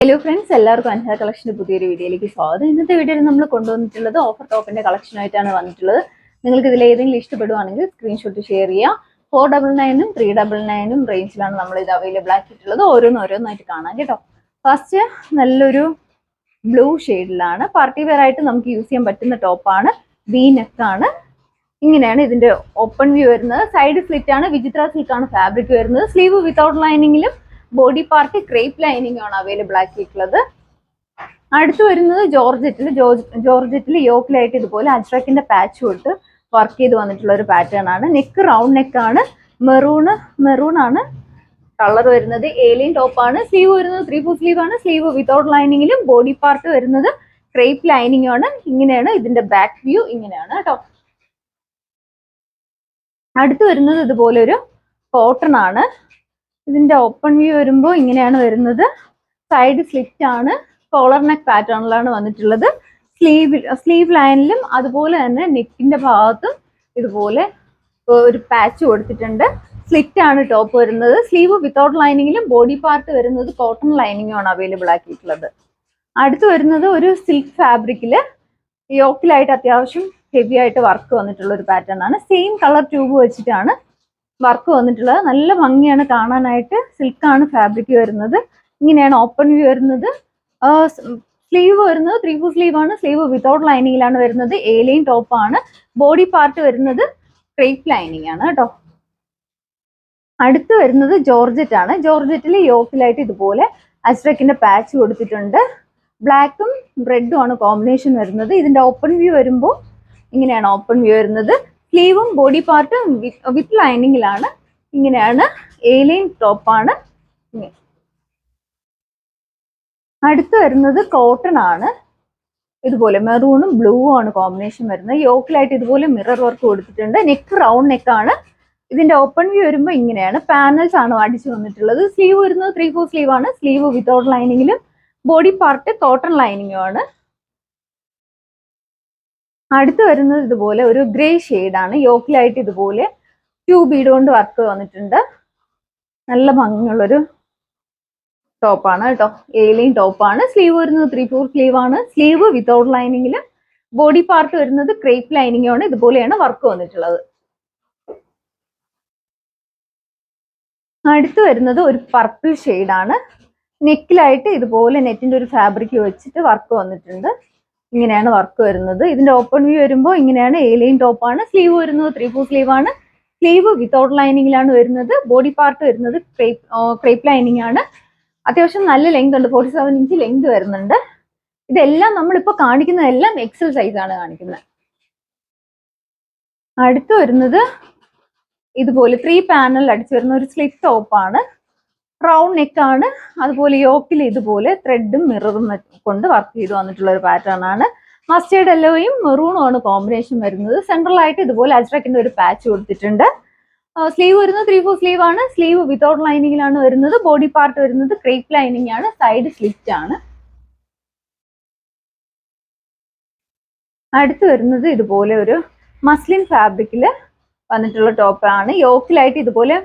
Hello friends, എല്ലാവർക്കും അൻഹ കളക്ഷൻ്റെ പുതിയൊരു വീഡിയോയിലേക്ക് സ്വാഗതം. ഇന്നത്തെ വീഡിയോയിൽ നമ്മൾ കൊണ്ടുവന്നിട്ടുള്ളത് ഓഫർ ടോപ്പിന്റെ കളക്ഷനായിട്ടാണ് വന്നിട്ടുള്ളത്. നിങ്ങൾക്ക് ഇതിൽ ഏതെങ്കിലും ഇഷ്ടപ്പെടുവാണെങ്കിൽ സ്ക്രീൻഷോട്ട് ഷെയർ ചെയ്യുക. 499 399 റേഞ്ചിലാണ് നമ്മൾ ഇത് അവൈലബിൾ ആക്കിയിട്ടുള്ളത്. ഓരോന്നായിട്ട് കാണാം കേട്ടോ. ഫസ്റ്റ് നല്ലൊരു ബ്ലൂ ഷെയ്ഡിലാണ് പാർട്ടി വെയർ ആയിട്ട് നമുക്ക് യൂസ് ചെയ്യാൻ പറ്റുന്ന ടോപ്പാണ്. വി നെക്കാണ്. ഇങ്ങനെയാണ് ഇതിന്റെ ഓപ്പൺ വ്യൂ വരുന്നത്. സൈഡ് സ്ലിറ്റ് ആണ്. വിചിത്ര സിൽക്കാണ് ഫാബ്രിക് വരുന്നത്. സ്ലീവ് വിത്തൗട്ട് ലൈനിങ്ങിലും ബോഡി പാർട്ട് ക്രേപ്പ് ലൈനിങ് ആണ് അവൈലബിൾ ആക്കിയിട്ടുള്ളത്. അടുത്ത് വരുന്നത് ജോർജറ്റിൽ യോക്കിലായിട്ട് ഇതുപോലെ അജ്രക്കിന്റെ പാച്ച് കൊടുത്ത് വർക്ക് ചെയ്ത് വന്നിട്ടുള്ള ഒരു പാറ്റേൺ ആണ്. നെക്ക് റൗണ്ട് നെക്കാണ്. മെറൂൺ ആണ് കളർ വരുന്നത്. ഏലിയൻ ടോപ്പാണ്. സ്ലീവ് വരുന്നത് 3/4 സ്ലീവ് ആണ്. സ്ലീവ് വിത്തൗട്ട് ലൈനിങ്ങിലും ബോഡി പാർട്ട് വരുന്നത് ക്രേപ്പ് ലൈനിങ് ആണ്. ഇങ്ങനെയാണ് ഇതിന്റെ ബാക്ക് വ്യൂ. ഇങ്ങനെയാണ് കേട്ടോ. അടുത്ത് വരുന്നത് ഇതുപോലെ ഒരു കോട്ടൺ ആണ്. ഇതിന്റെ ഓപ്പൺ വ്യൂ വരുമ്പോൾ ഇങ്ങനെയാണ് വരുന്നത്. സൈഡ് സ്ലിറ്റ് ആണ്. കോളർ നെക്ക് പാറ്റേണിലാണ് വന്നിട്ടുള്ളത്. സ്ലീവ് ലൈനിലും അതുപോലെ തന്നെ നെക്കിന്റെ ഭാഗത്തും ഇതുപോലെ ഒരു പാച്ച് കൊടുത്തിട്ടുണ്ട്. സ്ലിറ്റ് ആണ് ടോപ്പ് വരുന്നത്. സ്ലീവ് വിത്തൗട്ട് ലൈനിങ്ങിലും ബോഡി പാർട്ട് വരുന്നത് കോട്ടൺ ലൈനിങ്ങും ആണ് അവൈലബിൾ ആക്കിയിട്ടുള്ളത്. അടുത്ത് വരുന്നത് ഒരു സിൽക്ക് ഫാബ്രിക്കില് യോക്കിലായിട്ട് അത്യാവശ്യം ഹെവി ആയിട്ട് വർക്ക് വന്നിട്ടുള്ള ഒരു പാറ്റേൺ ആണ്. സെയിം കളർ ട്യൂബ് വെച്ചിട്ടാണ് വർക്ക് വന്നിട്ടുള്ളത്. നല്ല ഭംഗിയാണ് കാണാനായിട്ട്. സിൽക്കാണ് ഫാബ്രിക് വരുന്നത്. ഇങ്ങനെയാണ് ഓപ്പൺ വ്യൂ വരുന്നത്. സ്ലീവ് വരുന്നത് 3/4 സ്ലീവ് ആണ്. സ്ലീവ് വിത്തൗട്ട് ലൈനിങ്ങിലാണ് വരുന്നത്. ഏലിയൻ ടോപ്പ് ആണ്. ബോഡി പാർട്ട് വരുന്നത് ക്രേപ്പ് ലൈനിങ് ആണ് കേട്ടോ. അടുത്ത് വരുന്നത് ജോർജറ്റ് ആണ്. ജോർജറ്റിൽ യോക്കിലായിട്ട് ഇതുപോലെ അജ്രക്കിന്റെ പാച്ച് കൊടുത്തിട്ടുണ്ട്. ബ്ലാക്കും റെഡും ആണ് കോമ്പിനേഷൻ വരുന്നത്. ഇതിന്റെ ഓപ്പൺ വ്യൂ വരുമ്പോൾ ഇങ്ങനെയാണ് ഓപ്പൺ വ്യൂ വരുന്നത്. സ്ലീവും ബോഡി പാർട്ടും വിത്ത് ലൈനിങ്ങിലാണ്. ഇങ്ങനെയാണ്. ഏലിയൻ ടോപ്പാണ്. അടുത്ത് വരുന്നത് കോട്ടൺ ആണ്. ഇതുപോലെ മെറൂണും ബ്ലൂവും ആണ് കോമ്പിനേഷൻ വരുന്നത്. യോക്കിലായിട്ട് ഇതുപോലെ മിറർ വർക്ക് കൊടുത്തിട്ടുണ്ട്. നെക്ക് റൗണ്ട് നെക്കാണ്. ഇതിന്റെ ഓപ്പൺ വ്യൂ വരുമ്പോൾ ഇങ്ങനെയാണ്. പാനൽസ് ആണ് അടിച്ചു വന്നിട്ടുള്ളത്. സ്ലീവ് വരുന്നത് 3/4 സ്ലീവ് ആണ്. സ്ലീവ് വിത്തൗട്ട് ലൈനിങ്ങിലും ബോഡി പാർട്ട് കോട്ടൺ ലൈനിങ്ങും ആണ്. അടുത്ത് വരുന്നത് ഇതുപോലെ ഒരു ഗ്രേ ഷെയ്ഡാണ്. യോക്കിലായിട്ട് ഇതുപോലെ 2 ബീഡ് കൊണ്ട് വർക്ക് വന്നിട്ടുണ്ട്. നല്ല ഭംഗിയുള്ളൊരു ടോപ്പാണ് കേട്ടോ. ഏലിയൻ ടോപ്പാണ്. സ്ലീവ് വരുന്നത് 3/4 സ്ലീവ് ആണ്. സ്ലീവ് വിത്തൗട്ട് ലൈനിങ്ങിലും ബോഡി പാർട്ട് വരുന്നത് ക്രേപ്പ് ലൈനിങ്ങും ആണ്. ഇതുപോലെയാണ് വർക്ക് വന്നിട്ടുള്ളത്. അടുത്ത് വരുന്നത് ഒരു പർപ്പിൾ ഷെയ്ഡാണ്. നെക്കിലായിട്ട് ഇതുപോലെ നെറ്റിന്റെ ഒരു ഫാബ്രിക് വെച്ചിട്ട് വർക്ക് വന്നിട്ടുണ്ട്. ഇങ്ങനെയാണ് വർക്ക് വരുന്നത്. ഇതിന്റെ ഓപ്പൺ വ്യൂ വരുമ്പോൾ ഇങ്ങനെയാണ്. ഏലിയൻ ടോപ്പാണ്. സ്ലീവ് വരുന്നത് 3/4 സ്ലീവ് ആണ്. സ്ലീവ് വിത്തൗട്ട് ലൈനിങ്ങിലാണ് വരുന്നത്. ബോഡി പാർട്ട് വരുന്നത് ക്രേപ്പ് ലൈനിങ് ആണ്. അത്യാവശ്യം നല്ല ലെങ്ത് ഉണ്ട്. 47 ഇഞ്ച് ലെങ്ത് വരുന്നുണ്ട്. ഇതെല്ലാം നമ്മളിപ്പോൾ കാണിക്കുന്നതെല്ലാം എക്സൽ സൈസ് ആണ് കാണിക്കുന്നത്. അടുത്ത് വരുന്നത് ഇതുപോലെ 3 പാനൽ അടിച്ചു വരുന്ന ഒരു സ്ലിറ്റ് ടോപ്പാണ്. റൗണ്ട് നെക്കാണ്. അതുപോലെ യോക്കിൽ ഇതുപോലെ ത്രെഡും മിററും കൊണ്ട് വർക്ക് ചെയ്ത് വന്നിട്ടുള്ള ഒരു പാറ്റേൺ ആണ്. മസ്റ്റേർഡ് യെല്ലോയും മെറൂണും ആണ് കോമ്പിനേഷൻ വരുന്നത്. സെൻട്രലായിട്ട് ഇതുപോലെ അജ്രക്കിന്റെ ഒരു പാച്ച് കൊടുത്തിട്ടുണ്ട്. സ്ലീവ് വരുന്നത് 3/4 സ്ലീവ് ആണ്. സ്ലീവ് വിത്തൗട്ട് ലൈനിങ്ങിലാണ് വരുന്നത്. ബോഡി പാർട്ട് വരുന്നത് ക്രേപ്പ് ലൈനിങ് ആണ്. സൈഡ് സ്ലിറ്റ് ആണ്. അടുത്ത് വരുന്നത് ഇതുപോലെ ഒരു മസ്ലിൻ ഫാബ്രിക്കിൽ വന്നിട്ടുള്ള ടോപ്പാണ്. യോക്കിലായിട്ട് ഇതുപോലെ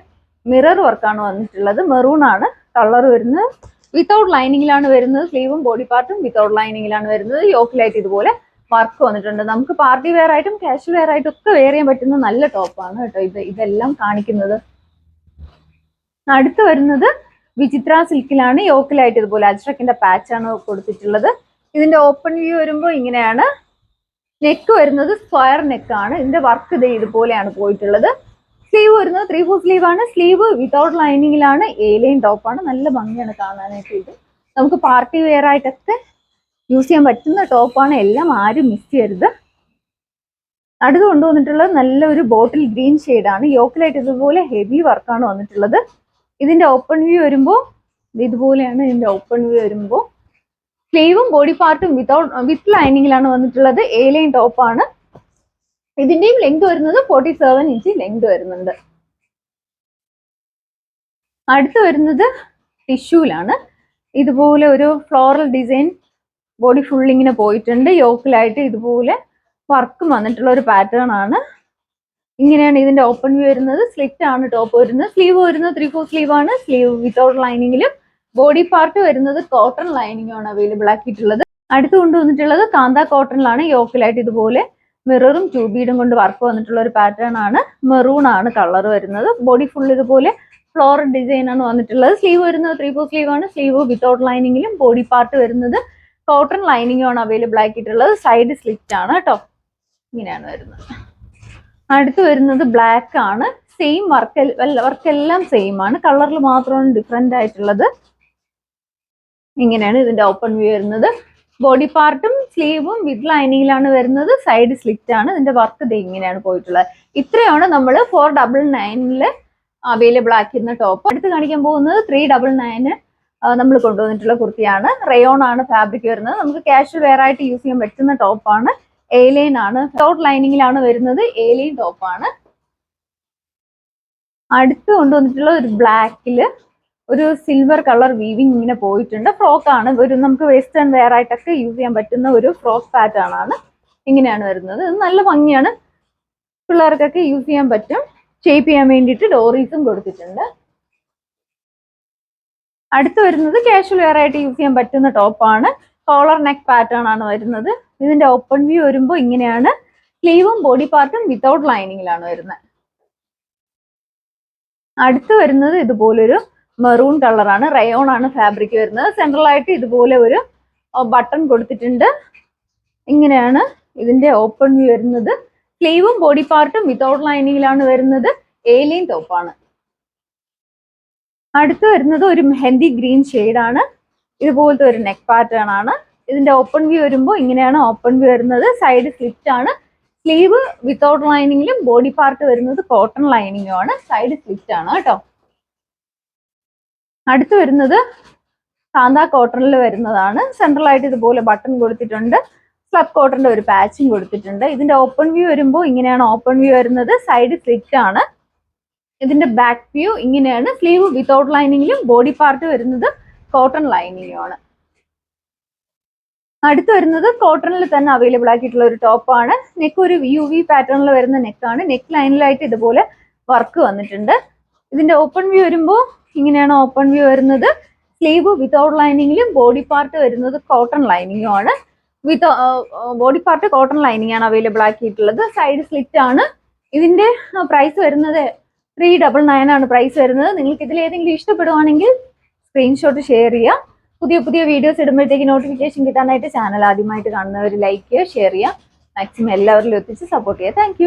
മിറർ വർക്കാണ് വന്നിട്ടുള്ളത്. മെറൂൺ ആണ് കളർ വരുന്നത്. വിത്തൗട്ട് ലൈനിങ്ങിലാണ് വരുന്നത്. സ്ലീവും ബോഡി പാർട്ടും വിത്തൗട്ട് ലൈനിങ്ങിലാണ് വരുന്നത്. യോക്കിലായിട്ട് ഇതുപോലെ വർക്ക് വന്നിട്ടുണ്ട്. നമുക്ക് പാർട്ടി വെയർ ആയിട്ടും കാഷ്വൽ വെയർ ആയിട്ടും ഒക്കെ വെയർ ചെയ്യാൻ പറ്റുന്ന നല്ല ടോപ്പാണ് കേട്ടോ ഇതെല്ലാം കാണിക്കുന്നത്. അടുത്ത് വരുന്നത് വിചിത്ര സിൽക്കിലാണ്. യോക്കിലായിട്ട് ഇതുപോലെ അജ്രക്കിന്റെ പാച്ചാണ് കൊടുത്തിട്ടുള്ളത്. ഇതിന്റെ ഓപ്പൺ വ്യൂ വരുമ്പോൾ ഇങ്ങനെയാണ്. നെക്ക് വരുന്നത് സ്ക്വയർ നെക്കാണ്. ഇതിന്റെ വർക്ക് ഇതുപോലെയാണ് പോയിട്ടുള്ളത്. സ്ലീവ് വരുന്നത് 3/4 സ്ലീവ് ആണ്. Sleeve without ലൈനിങ്ങിലാണ്. ഏലിയൻ ടോപ്പാണ്. നല്ല ഭംഗിയാണ് കാണാനായിട്ട്. ഇത് നമുക്ക് പാർട്ടി വെയർ ആയിട്ടൊക്കെ യൂസ് ചെയ്യാൻ പറ്റുന്ന ടോപ്പാണ്. എല്ലാം ആരും മിസ് ചെയ്യരുത്. അടുത്ത് കൊണ്ടുവന്നിട്ടുള്ളത് നല്ലൊരു ബോട്ടിൽ ഗ്രീൻ ഷെയ്ഡാണ്. യോക്കിലായിട്ട് ഇതുപോലെ ഹെവി വർക്കാണ് വന്നിട്ടുള്ളത്. ഇതിന്റെ ഓപ്പൺ വ്യൂ വരുമ്പോൾ ഇതുപോലെയാണ്. ഇതിന്റെ ഓപ്പൺ വ്യൂ വരുമ്പോൾ സ്ലീവും ബോഡി പാർട്ടും വിത്ത് ലൈനിങ്ങിലാണ് വന്നിട്ടുള്ളത്. ഏലിയൻ ടോപ്പാണ്. ഇതിന്റെയും ലെങ്ത് വരുന്നത് 47 ഇഞ്ച് ലെങ്ത് വരുന്നുണ്ട്. അടുത്ത് വരുന്നത് ടിഷ്യൂലാണ്. ഇതുപോലെ ഒരു ഫ്ലോറൽ ഡിസൈൻ ബോഡി ഫുൾ ഇങ്ങനെ പോയിട്ടുണ്ട്. യോക്കിലായിട്ട് ഇതുപോലെ വർക്കും വന്നിട്ടുള്ള ഒരു പാറ്റേൺ ആണ്. ഇങ്ങനെയാണ് ഇതിന്റെ ഓപ്പൺ വ്യൂ വരുന്നത്. സ്ലിറ്റ് ആണ് ടോപ്പ് വരുന്നത്. സ്ലീവ് വരുന്നത് 3/4 സ്ലീവ് ആണ്. സ്ലീവ് വിത്തൗട്ട് ലൈനിങ്ങിലും ബോഡി പാർട്ട് വരുന്നത് കോട്ടൺ ലൈനിങ് ആണ് അവൈലബിൾ ആക്കിയിട്ടുള്ളത്. അടുത്ത് കൊണ്ടുവന്നിട്ടുള്ളത് കാന്ത കോട്ടണിലാണ്. യോക്കിലായിട്ട് ഇതുപോലെ മിററും ട്യൂബീഡും കൊണ്ട് വർക്ക് വന്നിട്ടുള്ള ഒരു പാറ്റേൺ ആണ്. മെറൂൺ ആണ് കളർ വരുന്നത്. ബോഡി ഫുൾ ഇതുപോലെ ഫ്ലോറൽ ഡിസൈൻ ആണ് വന്നിട്ടുള്ളത്. സ്ലീവ് വരുന്നത് 3/4 സ്ലീവ് ആണ്. സ്ലീവ് വിത്തൗട്ട് ലൈനിങ്ങിലും ബോഡി പാർട്ട് വരുന്നത് കോട്ടൺ ലൈനിങ്ങും ആണ് അവൈലബിൾ ആക്കിയിട്ടുള്ളത്. സൈഡ് സ്ലിറ്റ് ആണ് കേട്ടോ. ഇങ്ങനെയാണ് വരുന്നത്. അടുത്ത് വരുന്നത് ബ്ലാക്ക് ആണ്. സെയിം വർക്കെല്ലാം സെയിം ആണ്. കളറിൽ മാത്രമാണ് ഡിഫറെന്റ് ആയിട്ടുള്ളത്. ഇങ്ങനെയാണ് ഇതിന്റെ ഓപ്പൺ വ്യൂ വരുന്നത്. ബോഡി പാർട്ടും സ്ലീവും വിത്ത് ലൈനിങ്ങിലാണ് വരുന്നത്. സൈഡ് സ്ലിറ്റ് ആണ്. ഇതിന്റെ വർക്ക് ഇത് ഇങ്ങനെയാണ് പോയിട്ടുള്ളത്. ഇത്രയാണ് നമ്മൾ 499 അവൈലബിൾ ആക്കിയിരുന്ന ടോപ്പ്. അടുത്ത് കാണിക്കാൻ പോകുന്നത് 399 നമ്മൾ കൊണ്ടുവന്നിട്ടുള്ള കുർത്തിയാണ്. റയോൺ ആണ് ഫാബ്രിക് വരുന്നത്. നമുക്ക് കാഷ്വൽ വെയർ ആയിട്ട് യൂസ് ചെയ്യാൻ പറ്റുന്ന ടോപ്പാണ്. എലൈൻ ആണ്. വിത്തൗട്ട് ലൈനിങ്ങിലാണ് വരുന്നത്. എലൈൻ ടോപ്പാണ്. അടുത്ത് കൊണ്ടുവന്നിട്ടുള്ള ഒരു ബ്ലാക്കില് ഒരു സിൽവർ കളർ വീവിങ് ഇങ്ങനെ പോയിട്ടുണ്ട്. ഫ്രോക്ക് ആണ്. ഒരു നമുക്ക് വെസ്റ്റേൺ വെയർ ആയിട്ടൊക്കെ യൂസ് ചെയ്യാൻ പറ്റുന്ന ഒരു ഫ്രോക്ക് പാറ്റേൺ ആണ്. ഇങ്ങനെയാണ് വരുന്നത്. ഇത് നല്ല ഭംഗിയാണ്. പിള്ളേർക്കൊക്കെ യൂസ് ചെയ്യാൻ പറ്റും. ഷേപ്പ് ചെയ്യാൻ വേണ്ടിയിട്ട് ഡോറീസും കൊടുത്തിട്ടുണ്ട്. അടുത്ത് വരുന്നത് കാഷ്വൽ വെയർ ആയിട്ട് യൂസ് ചെയ്യാൻ പറ്റുന്ന ടോപ്പാണ്. കോളർ നെക്ക് പാറ്റേൺ ആണ് വരുന്നത്. ഇതിന്റെ ഓപ്പൺ വ്യൂ വരുമ്പോൾ ഇങ്ങനെയാണ്. സ്ലീവും ബോഡി പാർട്ടും വിത്തൗട്ട് ലൈനിങ്ങിലാണ് വരുന്നത്. അടുത്ത് വരുന്നത് ഇതുപോലൊരു മെറൂൺ കളറാണ്. റയോൺ ആണ് ഫാബ്രിക് വരുന്നത്. സെൻട്രലായിട്ട് ഇതുപോലെ ഒരു ബട്ടൺ കൊടുത്തിട്ടുണ്ട്. ഇങ്ങനെയാണ് ഇതിന്റെ ഓപ്പൺ വ്യൂ വരുന്നത്. സ്ലീവും ബോഡി പാർട്ടും വിത്തൗട്ട് ലൈനിങ്ങിലാണ് വരുന്നത്. ഏലിയൻ ടോപ്പാണ്. അടുത്ത് വരുന്നത് ഒരു മെഹന്തി ഗ്രീൻ ആണ്. ഇതുപോലത്തെ ഒരു നെക്ക് പാറ്റേൺ ആണ്. ഇതിന്റെ ഓപ്പൺ വ്യൂ വരുമ്പോൾ ഇങ്ങനെയാണ് ഓപ്പൺ വ്യൂ വരുന്നത്. സൈഡ് സ്ലിറ്റ് ആണ്. സ്ലീവ് വിത്തൗട്ട് ലൈനിങ്ങിലും ബോഡി പാർട്ട് വരുന്നത് കോട്ടൺ ലൈനിങ്ങും ആണ്. സൈഡ് സ്ലിറ്റ് ആണ് കേട്ടോ. അടുത്ത് വരുന്നത് കാന്ത കോട്ടണിൽ വരുന്നതാണ്. സെൻട്രലായിട്ട് ഇതുപോലെ ബട്ടൺ കൊടുത്തിട്ടുണ്ട്. സ്ലബ് കോട്ടന്റെ ഒരു പാച്ചും കൊടുത്തിട്ടുണ്ട്. ഇതിന്റെ ഓപ്പൺ വ്യൂ വരുമ്പോൾ ഇങ്ങനെയാണ് ഓപ്പൺ വ്യൂ വരുന്നത്. സൈഡ് സ്ലിറ്റ് ആണ്. ഇതിന്റെ ബാക്ക് വ്യൂ ഇങ്ങനെയാണ്. സ്ലീവ് വിത്തൗട്ട് ലൈനിങ്ങിലും ബോഡി പാർട്ട് വരുന്നത് കോട്ടൺ ലൈനിങ്ങും ആണ്. അടുത്ത് വരുന്നത് കോട്ടണിൽ തന്നെ അവൈലബിൾ ആക്കിയിട്ടുള്ള ഒരു ടോപ്പാണ്. നെക്ക് ഒരു UV പാറ്റേണിൽ വരുന്ന നെക്കാണ്. നെക്ക് ലൈനിലായിട്ട് ഇതുപോലെ വർക്ക് വന്നിട്ടുണ്ട്. ഇതിന്റെ ഓപ്പൺ വ്യൂ വരുമ്പോൾ ഇങ്ങനെയാണ് ഓപ്പൺ വ്യൂ വരുന്നത്. സ്ലീവ് വിത്തൗട്ട് ലൈനിങ്ങിലും ബോഡി പാർട്ട് വരുന്നത് കോട്ടൺ ലൈനിങ്ങും ആണ്. ബോഡി പാർട്ട് കോട്ടൺ ലൈനിങ് ആണ് അവൈലബിൾ ആക്കിയിട്ടുള്ളത്. സൈഡ് സ്ലിറ്റ് ആണ്. ഇതിന്റെ പ്രൈസ് വരുന്നത് 399 ആണ് പ്രൈസ് വരുന്നത്. നിങ്ങൾക്ക് ഇതിൽ ഏതെങ്കിലും ഇഷ്ടപ്പെടുവാണെങ്കിൽ സ്ക്രീൻഷോട്ട് ഷെയർ ചെയ്യുക. പുതിയ പുതിയ വീഡിയോസ് ഇടുമ്പോഴത്തേക്ക് നോട്ടിഫിക്കേഷൻ കിട്ടാനായിട്ട് ചാനൽ ആദ്യമായിട്ട് കാണുന്നവർ ലൈക്ക് ചെയ്യുക, ഷെയർ ചെയ്യുക. മാക്സിമം എല്ലാവരിലും എത്തിച്ച് സപ്പോർട്ട് ചെയ്യുക. താങ്ക്